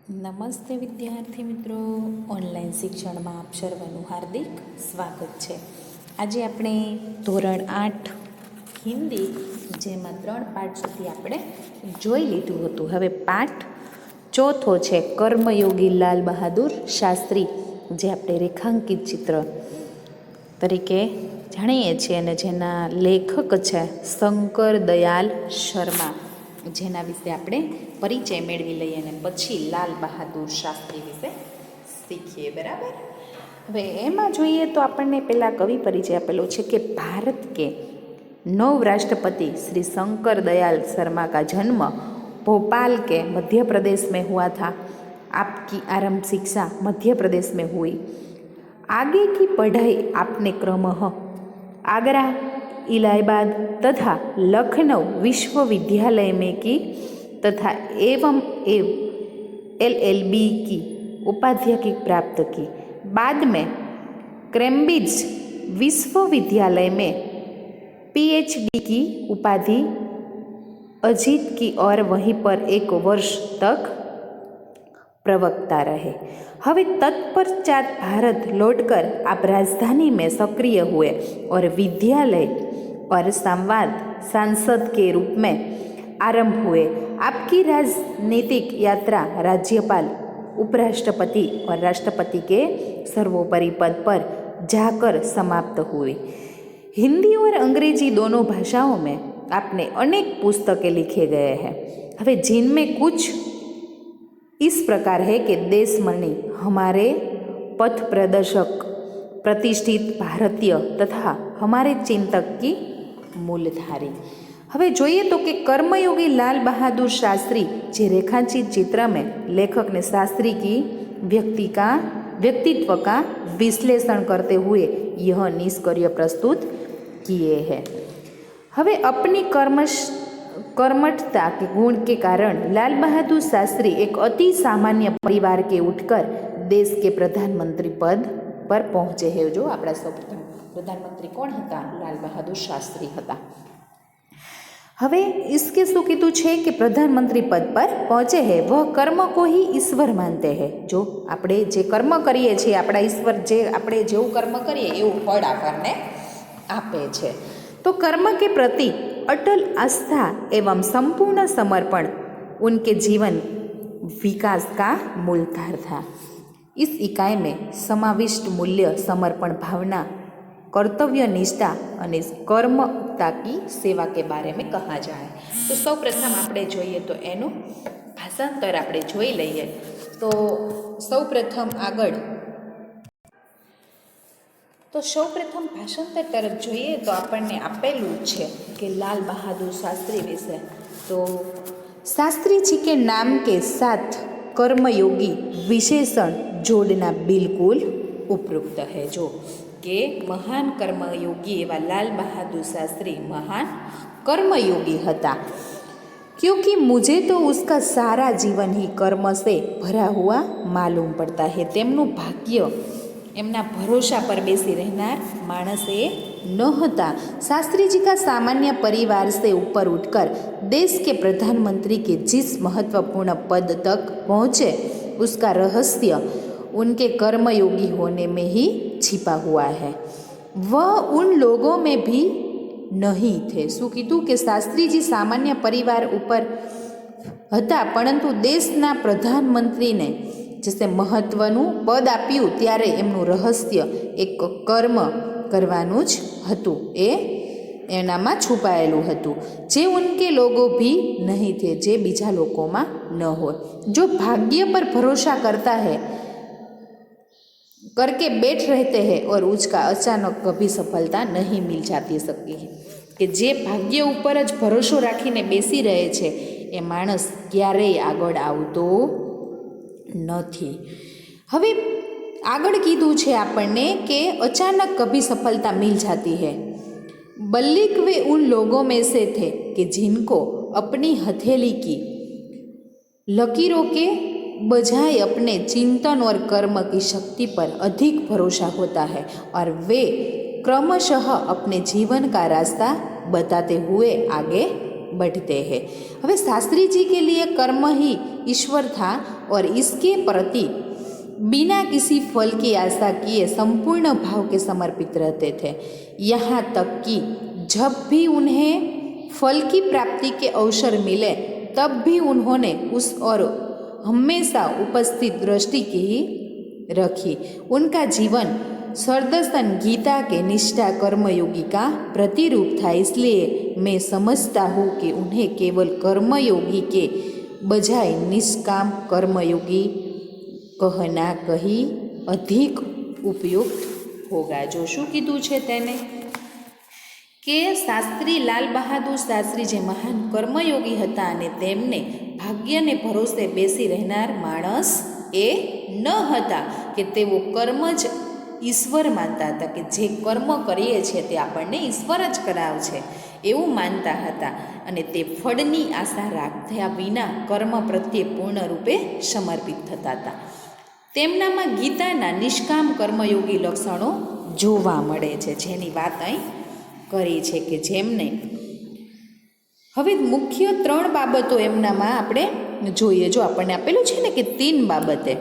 નમસ્તે વિદ્યાર્થી મિત્રો, ઓનલાઈન શિક્ષણમાં આપ સર્વનું હાર્દિક સ્વાગત છે. આજે આપણે ધોરણ 8 હિન્દી, જેમાં 3 પાઠ સુધી આપણે જોઈ લીધું હતું. હવે પાઠ ચોથો છે કર્મયોગી લાલ બહાદુર શાસ્ત્રી, જે આપણે રેખાંકિત ચિત્ર તરીકે જાણીએ છીએ અને જેના લેખક છે શંકર દયાલ શર્મા, જેના વિશે આપણે પરિચય મેળવી લઈએ અને પછી લાલ બહાદુર શાસ્ત્રી વિશે શીખીએ. બરાબર. હવે એમાં જોઈએ તો આપણને પહેલાં કવિ પરિચય આપેલો છે કે ભારત કે नव राष्ट्रपति श्री शंकर दयाल शर्मा का जन्म भोपाल के मध्य प्रदेश में हुआ था. आपकी आरंभ शिक्षा मध्य प्रदेश में हुई. आगे की पढ़ाई आपने क्रमशः आगरा, इलाहाबाद तथा लखनऊ विश्वविद्यालय में की तथा एवं LLB की उपाधि की प्राप्त की. बाद में कैम्ब्रिज विश्वविद्यालय में PhD की उपाधि अजीत की और वहीं पर एक वर्ष तक प्रवक्ता रहे. हवे तत्पश्चात भारत लौटकर आप राजधानी में सक्रिय हुए और विद्यालय और संवाद सांसद के रूप में आरंभ हुए. आपकी राजनीतिक यात्रा राज्यपाल, उपराष्ट्रपति और राष्ट्रपति के सर्वोपरि पद पर जाकर समाप्त हुई. हिंदी और अंग्रेजी दोनों भाषाओं में आपने अनेक पुस्तकें लिखे गए हैं. हमें जिनमें कुछ इस प्रकार है कि देशमणि, हमारे पथ प्रदर्शक, प्रतिष्ठित भारतीय तथा हमारे चिंतक की मूलधारी. હવે જોઈએ તો કે कर्मयोगी लाल बहादुर शास्त्री, જે रेखांकित चित्र में लेखक ने शास्त्री की व्यक्तित्व का विश्लेषण करते हुए यह निष्कर्ष प्रस्तुत किए हैं. हवे अपनी कर्मठता के गुण के कारण लाल बहादुर शास्त्री एक अति सामान्य परिवार के उठकर देश के प्रधानमंत्री पद पर पहुँचे हैं. जो अपना सૌપ્રથમ प्रधानमंत्री कौन था? लाल बहादुर शास्त्री था. हवे इसके શું કીધું છે કે પ્રધાનમંત્રી પદ પર પહોંચે है वह कर्म को ही ईश्वर मानते हैं. जो આપણે જે કર્મ કરીએ છીએ, આપણા ઈશ્વર જે આપણે જેવું કર્મ કરીએ એવું ફળ આપણને આપે છે. तो कर्म के प्रति अटल आस्था एवं संपूर्ण समर्पण उनके जीवन विकास का मूलधार था. इस इकाई में समाविष्ट मूल्य, समर्पण भावना, कर्तव्य निष्ठा और कर्मता की सेवा के बारे में कहा जाए. तो सौ प्रथम આપણે જોઈએ તો એનું ભાષાંતર આપણે જોઈ લઈએ. તો સૌ પ્રથમ ભાષાંતર તરફ જોઈએ તો આપણને આપેલું છે કે लाल बहादुर शास्त्री विषय. तो शास्त्री जी के नाम के साथ कर्मयोगी विशेषण जोड़ना बिल्कुल उपयुक्त है. जो કે મહાન કર્મયોगी એવા लाल बहादुर शास्त्री महान कर्मयोगी હતા. क्योंकि मुझे तो उसका सारा जीवन ही कर्म से भरा हुआ मालूम पड़ता है. તેમનું ભાગ્ય એમના ભરોસા પર બેસી રહેનાર માણસ એ ન હતા. शास्त्री जी का सामान्य परिवार से ऊपर उठकर देश के प्रधानमंत्री के जिस महत्वपूर्ण पद तक पहुँचे उसका रहस्य उनके कर्मयोगी होने में ही छिपा हुआ है. वह उन लोगों में भी नहीं थे. શું કીધું કે શાસ્ત્રીજી સામાન્ય પરિવાર ઉપર હતા, પરંતુ દેશના પ્રધાનમંત્રીને જે મહત્વનું પદ આપ્યું ત્યારે એમનું રહસ્ય એક કર્મ કરવાનું જ હતું, એ એનામાં છુપાયેલું હતું. જે ઉનકે લોકો ભી નહીં થે, જે બીજા લોકોમાં ન હોય. જો ભાગ્ય પર ભરોસા કરતા है करके बैठ रहते हैं और उसका अचानक कभी सफलता नहीं मिल जाती सकती है. કે જે ભાગ્ય ઉપર જ ભરોસો રાખીને બેસી રહે છે એ માણસ ક્યારેય આગળ આવતો નથી. હવે આગળ કીધું છે આપણને કે અચાનક કભી સફળતા મિલ જાતી है. बल्कि वे उन लोगों में से थे कि जिनको अपनी हथेली की लकीरों के बजाय अपने चिंतन और कर्म की शक्ति पर अधिक भरोसा होता है और वे क्रमशः अपने जीवन का रास्ता बताते हुए आगे बढ़ते हैं. હવે શાસ્ત્રી जी के लिए कर्म ही ईश्वर था और इसके प्रति बिना किसी फल की आशा किए संपूर्ण भाव के समर्पित रहते थे। यहाँ तक कि जब भी उन्हें फल की प्राप्ति के अवसर मिले तब भी उन्होंने उस और हमेशा उपस्थित दृष्टि की ही रखी। उनका जीवन सरदर्शन गीता के निष्ठा कर्मयोगी का प्रतिरूप था। इसलिए मैं समझता हूँ कि उन्हें केवल कर्मयोगी के बजाय निष्काम कर्मयोगी कहना कहीं अधिक उपयुक्त होगा। जो શું કીધું છે તેને કે શાસ્ત્રી લાલ બહાદુર શાસ્ત્રી જે મહાન કર્મયોગી હતા અને તેમને ભાગ્યને ભરોસે બેસી રહેનાર માણસ એ ન હતા કે તેઓ કર્મ જ ઈશ્વર માનતા હતા, કે જે કર્મ કરીએ છીએ તે આપણને ઈશ્વર જ કરાવશે એવું માનતા હતા અને તે ફળની આશા રાખ્યા વિના કર્મ પ્રત્યે પૂર્ણરૂપે સમર્પિત થતા હતા. તેમનામાં ગીતાના નિષ્કામ કર્મયોગી લક્ષણો જોવા મળે છે, જેની વાત અહીં કરી છે કે જેમને હવે મુખ્ય 3 બાબતો એમનામાં આપણે જોઈએ. જો આપણને આપેલું છે ને કે 3 બાબતે,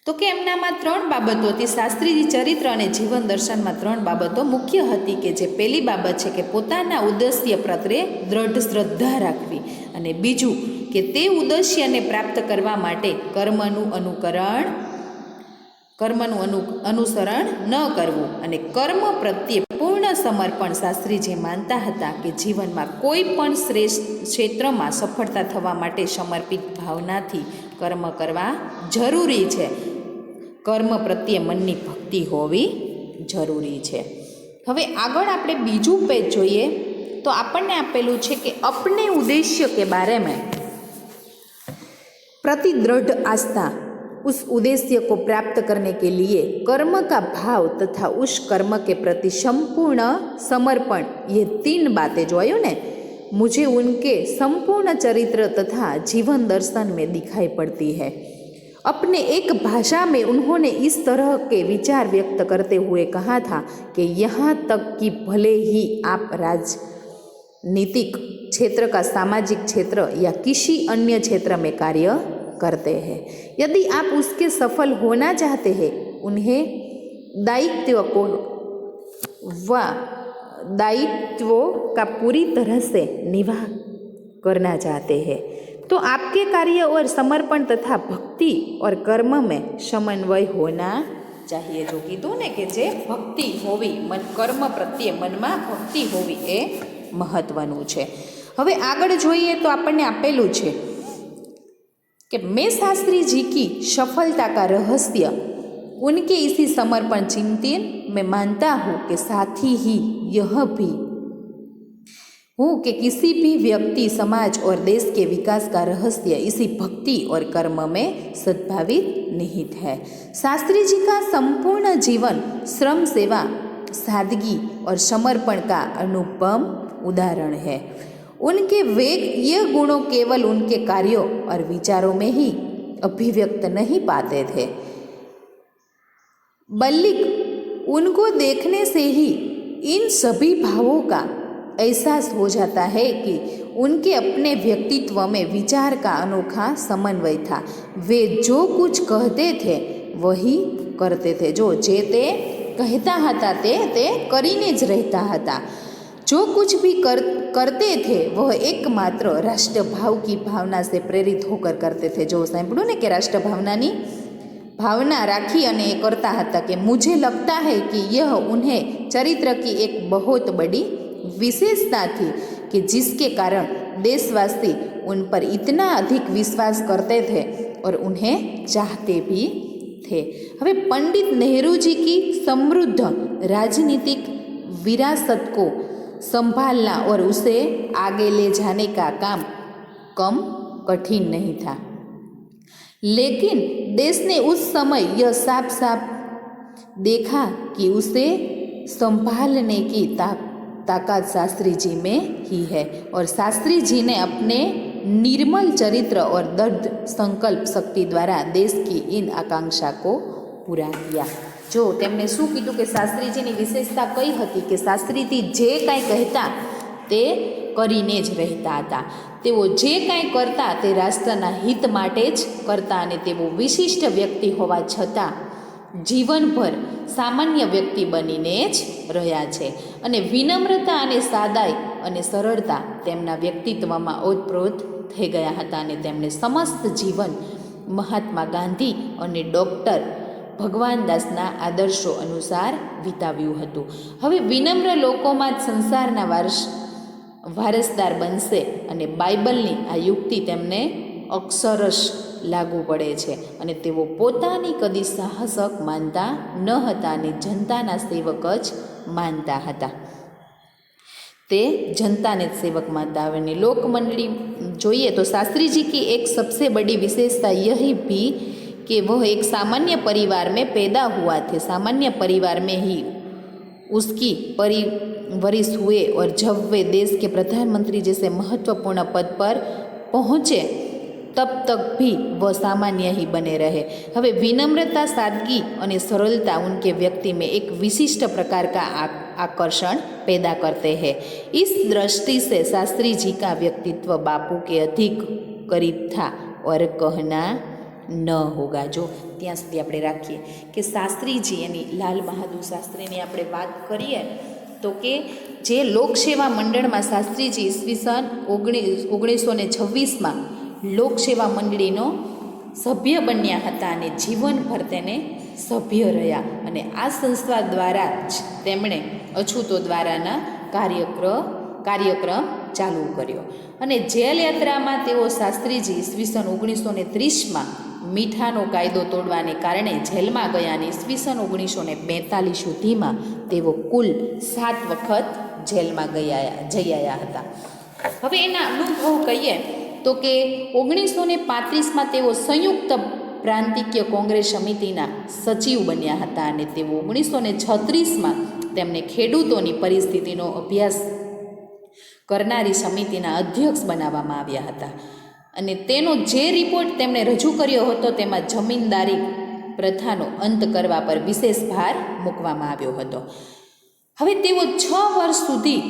તો કે એમનામાં 3 બાબતો હતી. શાસ્ત્રીજી ચરિત્ર અને જીવન દર્શનમાં 3 બાબતો મુખ્ય હતી કે જે પહેલી બાબત છે કે પોતાના ઉદ્દેશ્ય પ્રત્યે દ્રઢ શ્રદ્ધા રાખવી, અને બીજું કે તે ઉદ્દેશ્યને પ્રાપ્ત કરવા માટે કર્મનું અનુસરણ ન કરવું, અને કર્મ પ્રત્યે પૂર્ણ સમર્પણ. શાસ્ત્રીજી માનતા હતા કે જીવનમાં કોઈ પણ શ્રેષ્ઠ ક્ષેત્રમાં સફળતા થવા માટે સમર્પિત ભાવનાથી કર્મ કરવા જરૂરી છે. કર્મ પ્રત્યે મનની ભક્તિ હોવી જરૂરી છે. હવે આગળ આપણે બીજું પેજ જોઈએ તો આપણને આપેલું છે કે અપને ઉદ્દેશ્ય કે બારે में प्रति दृढ़ आस्था, उस उद्देश्य को प्राप्त करने के लिए कर्म का भाव तथा उस कर्म के प्रति संपूर्ण समर्पण, ये 3 बातें जो आयो ने मुझे उनके संपूर्ण चरित्र तथा जीवन दर्शन में दिखाई पड़ती है. अपने एक भाषा में उन्होंने इस तरह के विचार व्यक्त करते हुए कहा था कि यहाँ तक कि भले ही आप राजनीतिक क्षेत्र का सामाजिक क्षेत्र या किसी अन्य क्षेत्र में कार्य करते हैं, यदि आप उसके सफल होना चाहते हैं, उन्हें दायित्वों का पूरी तरह से निर्वाह करना चाहते हैं, तो आपके कार्य और समर्पण तथा भक्ति और कर्म में समन्वय होना चाहिए. जो कीधुं ने कि जे भक्ति होवी, मन कर्म प्रत्ये मनमा भक्ति होवी ए महत्वनुं छे. હવે આગળ જોઈએ તો આપણને આપેલું છે कि मैं शास्त्री जी की सफलता का रहस्य उनके इसी समर्पण चिंतन में मानता हूँ कि साथ ही यह भी हूँ कि किसी भी व्यक्ति, समाज और देश के विकास का रहस्य इसी भक्ति और कर्म में सद्भावित निहित है. शास्त्री जी का संपूर्ण जीवन श्रम, सेवा, सादगी और समर्पण का अनुपम उदाहरण है. उनके वेग ये गुणों केवल उनके कार्यों और विचारों में ही अभिव्यक्त नहीं पाते थे, बल्कि उनको देखने से ही इन सभी भावों का एहसास हो जाता है कि उनके अपने व्यक्तित्व में विचार का अनोखा समन्वय था. वे जो कुछ कहते थे वही करते थे. जो जे ते कहता हता ते करीने ज रहता हता. जो कुछ भी करते थे वह एकमात्र राष्ट्रभाव की भावना से प्रेरित होकर करते थे. जो सांभळ्युं ने कि राष्ट्रभावनानी भावना राखी अने करता हता कि मुझे लगता है कि यह उन्हें चरित्र की एक बहुत बड़ी विशेषता थी कि जिसके कारण देशवासी उन पर इतना अधिक विश्वास करते थे और उन्हें चाहते भी थे. હવે पंडित नेहरू जी की समृद्ध राजनीतिक विरासत को संभालना और उसे आगे ले जाने का काम कम कठिन नहीं था, लेकिन देश ने उस समय यह साफ साफ देखा कि उसे संभालने की ताकत शास्त्री जी में ही है. और शास्त्री जी ने अपने निर्मल चरित्र और दृढ़ संकल्प शक्ति द्वारा देश की इन आकांक्षा को पूरा किया. जो तेमने શું કીધું કે શાસ્ત્રીજીની વિશેષતા કઈ હતી કે શાસ્ત્રીજી જે કાંઈ કહેતા તે કરીને જ રહેતા હતા. તેઓ જે કાંઈ કરતા તે રાષ્ટ્રના હિત માટે જ કરતા અને તેઓ વિશિષ્ટ વ્યક્તિ હોવા છતાં જીવનભર સામાન્ય વ્યક્તિ બનીને જ રહ્યા છે. અને વિનમ્રતા અને સાદાઈ અને સરળતા તેમના વ્યક્તિત્વમાં ઓતપ્રોત થઈ ગયા હતા અને તેમણે સમસ્ત જીવન મહાત્મા ગાંધી અને ડૉક્ટર ભગવાનદાસના આદર્શો અનુસાર વિતાવ્યું હતું. હવે વિનમ્ર લોકોમાં જ સંસારના વારસદાર બનશે અને બાઇબલની આ યુક્તિ તેમને અક્ષરશ લાગુ પડે છે. અને તેઓ પોતાની કદી સાહસક માનતા ન હતા અને જનતાના સેવક જ માનતા હતા. તે जनता सेवक मानता है. ने लोक मंडली જોઈએ तो शास्त्री जी की एक सबसे बड़ी विशेषता यह भी कि वह एक सामान्य परिवार में पैदा हुआ थे. सामान्य परिवार में ही उसकी परिवरिश हुए और जब वे देश के प्रधानमंत्री जैसे महत्वपूर्ण पद पर पहुँचे तब तक भी वह सामान्य ही बने रहे. हवे विनम्रता, सादगी और सरलता उनके व्यक्ति में एक विशिष्ट प्रकार का आकर्षण पैदा करते हैं. इस दृष्टि से शास्त्री जी का व्यक्तित्व बापू के अधिक करीब था और कहना ન હોગા. જો ત્યાં સુધી આપણે રાખીએ કે શાસ્ત્રીજી એની લાલ બહાદુર શાસ્ત્રીની આપણે વાત કરીએ તો કે જે લોકસેવા મંડળમાં શાસ્ત્રીજી ઈસવીસન 1926માં લોકસેવા મંડળીનો સભ્ય બન્યા હતા અને જીવનભર તેને સભ્ય રહ્યા. અને આ સંસ્થા દ્વારા જ તેમણે અછૂતો દ્વારાના કાર્યક્રમ ચાલુ કર્યો. અને જેલ યાત્રામાં તેઓ શાસ્ત્રીજી ઈસવીસન 1930માં મીઠાનો કાયદો તોડવાને કારણે જેલમાં ગયા અને ઈસવીસન 1942 સુધીમાં તેઓ કુલ 7 વખત જેલમાં જઈ આવ્યા હતા. હવે એના અનુભવ કહીએ તો કે 1935માં તેઓ સંયુક્ત પ્રાંતિકીય કોંગ્રેસ સમિતિના સચિવ બન્યા હતા અને તેઓ 1936માં તેમને ખેડૂતોની પરિસ્થિતિનો અભ્યાસ કરનારી સમિતિના અધ્યક્ષ બનાવવામાં આવ્યા હતા. અને તેનો જે રિપોર્ટ તેમણે રજૂ કર્યો હતો તેમાં જમીનદારી પ્રથાનો અંત કરવા પર વિશેષ ભાર મૂકવામાં આવ્યો હતો. હવે તેઓ 6 વર્ષ સુધી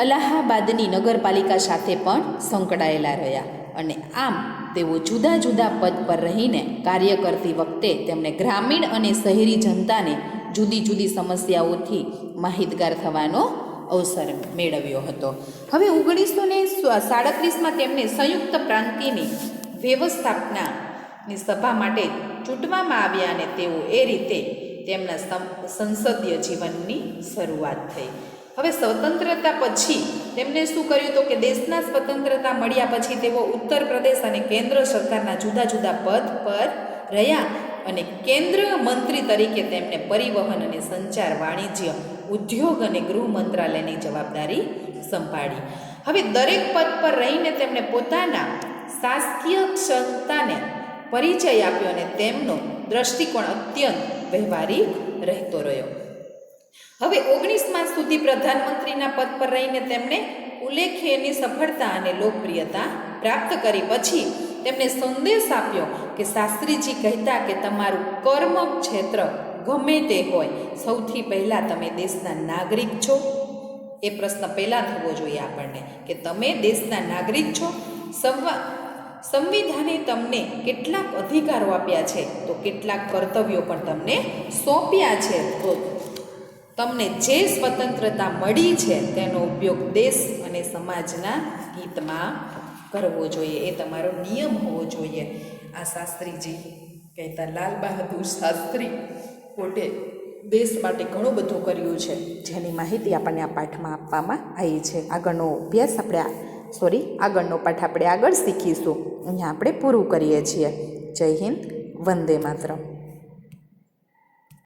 અલ્હાબાદની નગરપાલિકા સાથે પણ સંકળાયેલા રહ્યા અને આમ તેઓ જુદા જુદા પદ પર રહીને કાર્ય કરતી વખતે તેમણે ગ્રામીણ અને શહેરી જનતાને જુદી જુદી સમસ્યાઓથી માહિતગાર થવાનો અવસર મેળવ્યો હતો. હવે 1937માં તેમને સંયુક્ત પ્રાંતિની વ્યવસ્થાપનાની સભા માટે ચૂંટવામાં આવ્યા અને તેઓ એ રીતે તેમના સંસદીય જીવનની શરૂઆત થઈ. હવે સ્વતંત્રતા પછી તેમણે શું કર્યું તો કે દેશના સ્વતંત્રતા મળ્યા પછી તેઓ ઉત્તર પ્રદેશ અને કેન્દ્ર સરકારના જુદા જુદા પદ પર રહ્યા અને કેન્દ્ર મંત્રી તરીકે તેમણે પરિવહન અને સંચાર, વાણિજ્ય, ઉદ્યોગ અને ગૃહ મંત્રાલયની જવાબદારી સંભાળી. હવે દરેક પદ પર રહીને તેમણે પોતાના શાસકીય ક્ષમતાને પરિચય આપ્યો અને તેમનો દ્રષ્ટિકોણ અત્યંત વ્યવહારિક રહેતો રહ્યો. હવે 19 માસ સુધી પ્રધાનમંત્રીના પદ પર રહીને તેમણે ઉલ્લેખનીય સફળતા અને લોકપ્રિયતા પ્રાપ્ત કરી. પછી તેમણે સંદેશ આપ્યો કે શાસ્ત્રીજી કહેતા કે તમારું કર્મ ક્ષેત્ર ગમે તે હોય, સૌથી પહેલાં તમે દેશના નાગરિક છો. એ પ્રશ્ન પહેલાં થવો જોઈએ આપણને કે તમે દેશના નાગરિક છો. સંવિધાને તમને કેટલાક અધિકારો આપ્યા છે તો કેટલાક કર્તવ્યો પણ તમને સોંપ્યા છે. તો તમને જે સ્વતંત્રતા મળી છે તેનો ઉપયોગ દેશ અને સમાજના હિતમાં કરવો જોઈએ. એ તમારો નિયમ હોવો જોઈએ. આ શાસ્ત્રીજી કહેતા લાલ બહાદુર શાસ્ત્રી પોતે દેશ માટે ઘણું બધું કર્યું છે, જેની માહિતી આપણને આ પાઠમાં આપવામાં આવી છે. આગળનો પાઠ આપણે આગળ શીખીશું. અહીંયા આપણે પૂરું કરીએ છીએ. જય હિન્દ, વંદે માતરમ.